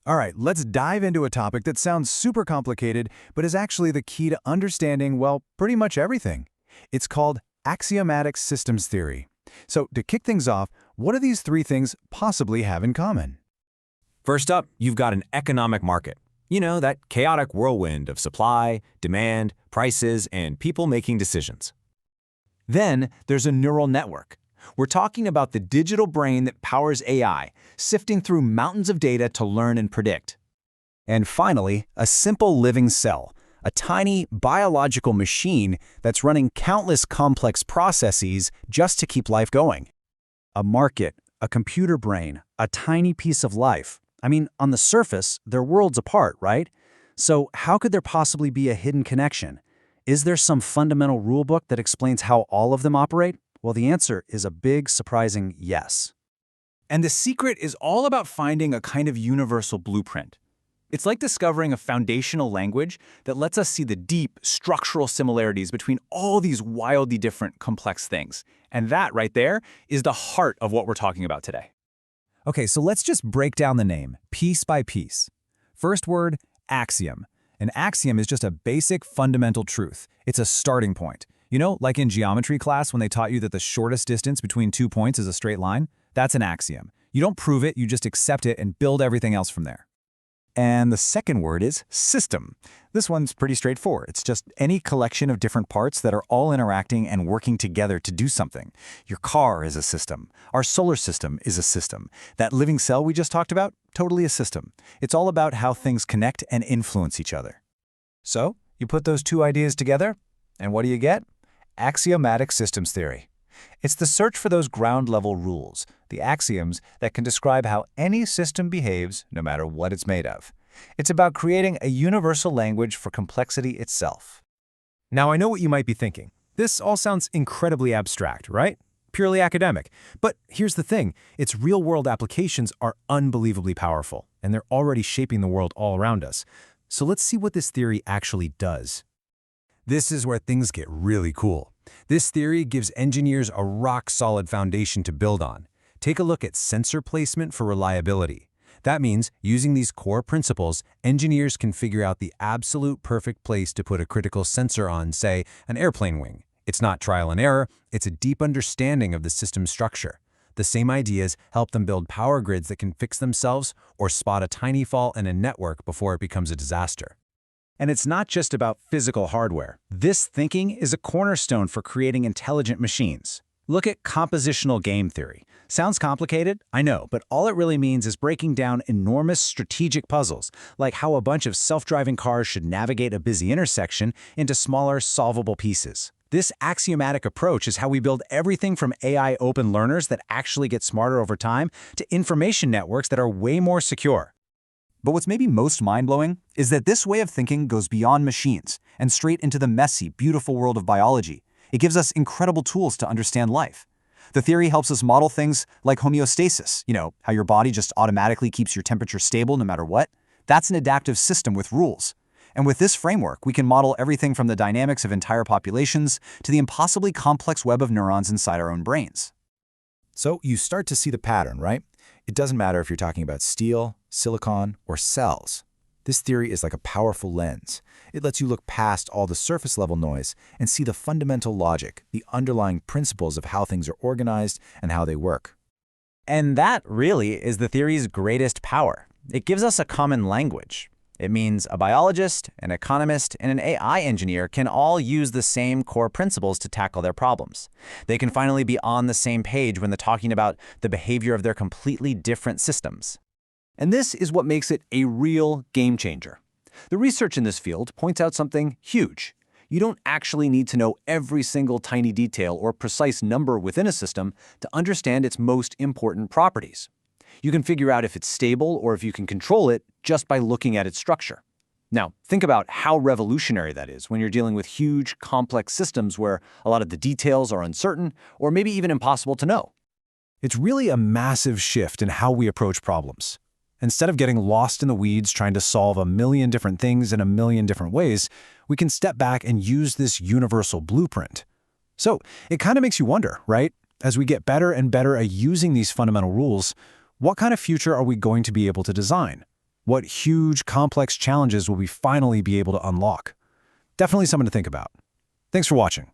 All right, let's dive into a topic that sounds super complicated, but is actually the key to understanding, well, pretty much everything. It's called axiomatic systems theory. So, to kick things off, what do these three things possibly have in common? First up, you've got an economic market. You know, that chaotic whirlwind of supply, demand, prices, and people making decisions. Then there's a neural network. We're talking about the digital brain that powers AI, sifting through mountains of data to learn and predict. And finally, a simple living cell, a tiny biological machine that's running countless complex processes just to keep life going. A market, a computer brain, a tiny piece of life. I mean, on the surface, they're worlds apart, right? So how could there possibly be a hidden connection? Is there some fundamental rulebook that explains how all of them operate? Well, the answer is a big, surprising yes. And the secret is all about finding a kind of universal blueprint. It's like discovering a foundational language that lets us see the deep structural similarities between all these wildly different, complex things. And that right there is the heart of what we're talking about today. Okay, so let's just break down the name, piece by piece. First word, axiom. An axiom is just a basic fundamental truth. It's a starting point. You know, like in geometry class when they taught you that the shortest distance between 2 points is a straight line? That's an axiom. You don't prove it, you just accept it and build everything else from there. And the second word is system. This one's pretty straightforward. It's just any collection of different parts that are all interacting and working together to do something. Your car is a system. Our solar system is a system. That living cell we just talked about, totally a system. It's all about how things connect and influence each other. So, you put those two ideas together, and what do you get? Axiomatic systems theory. It's the search for those ground-level rules, the axioms that can describe how any system behaves no matter what it's made of. It's about creating a universal language for complexity itself. Now, I know what you might be thinking. This all sounds incredibly abstract, right? Purely academic. But here's the thing, its real-world applications are unbelievably powerful, and they're already shaping the world all around us. So let's see what this theory actually does. This is where things get really cool. This theory gives engineers a rock-solid foundation to build on. Take a look at sensor placement for reliability. That means, using these core principles, engineers can figure out the absolute perfect place to put a critical sensor on, say, an airplane wing. It's not trial and error, it's a deep understanding of the system's structure. The same ideas help them build power grids that can fix themselves or spot a tiny fault in a network before it becomes a disaster. And it's not just about physical hardware. This thinking is a cornerstone for creating intelligent machines. Look at compositional game theory. Sounds complicated, I know, but all it really means is breaking down enormous strategic puzzles, like how a bunch of self-driving cars should navigate a busy intersection, into smaller, solvable pieces. This axiomatic approach is how we build everything from AI open learners that actually get smarter over time to information networks that are way more secure. But what's maybe most mind-blowing is that this way of thinking goes beyond machines and straight into the messy, beautiful world of biology. It gives us incredible tools to understand life. The theory helps us model things like homeostasis, you know, how your body just automatically keeps your temperature stable no matter what. That's an adaptive system with rules. And with this framework, we can model everything from the dynamics of entire populations to the impossibly complex web of neurons inside our own brains. So you start to see the pattern, right? It doesn't matter if you're talking about steel, silicon, or cells. This theory is like a powerful lens. It lets you look past all the surface-level noise and see the fundamental logic, the underlying principles of how things are organized and how they work. And that really is the theory's greatest power. It gives us a common language. It means a biologist, an economist, and an AI engineer can all use the same core principles to tackle their problems. They can finally be on the same page when they're talking about the behavior of their completely different systems. And this is what makes it a real game changer. The research in this field points out something huge. You don't actually need to know every single tiny detail or precise number within a system to understand its most important properties. You can figure out if it's stable or if you can control it just by looking at its structure. Now, think about how revolutionary that is when you're dealing with huge, complex systems where a lot of the details are uncertain or maybe even impossible to know. It's really a massive shift in how we approach problems. Instead of getting lost in the weeds trying to solve a million different things in a million different ways, we can step back and use this universal blueprint. So it kind of makes you wonder, right? As we get better and better at using these fundamental rules, what kind of future are we going to be able to design? What huge, complex challenges will we finally be able to unlock? Definitely something to think about. Thanks for watching.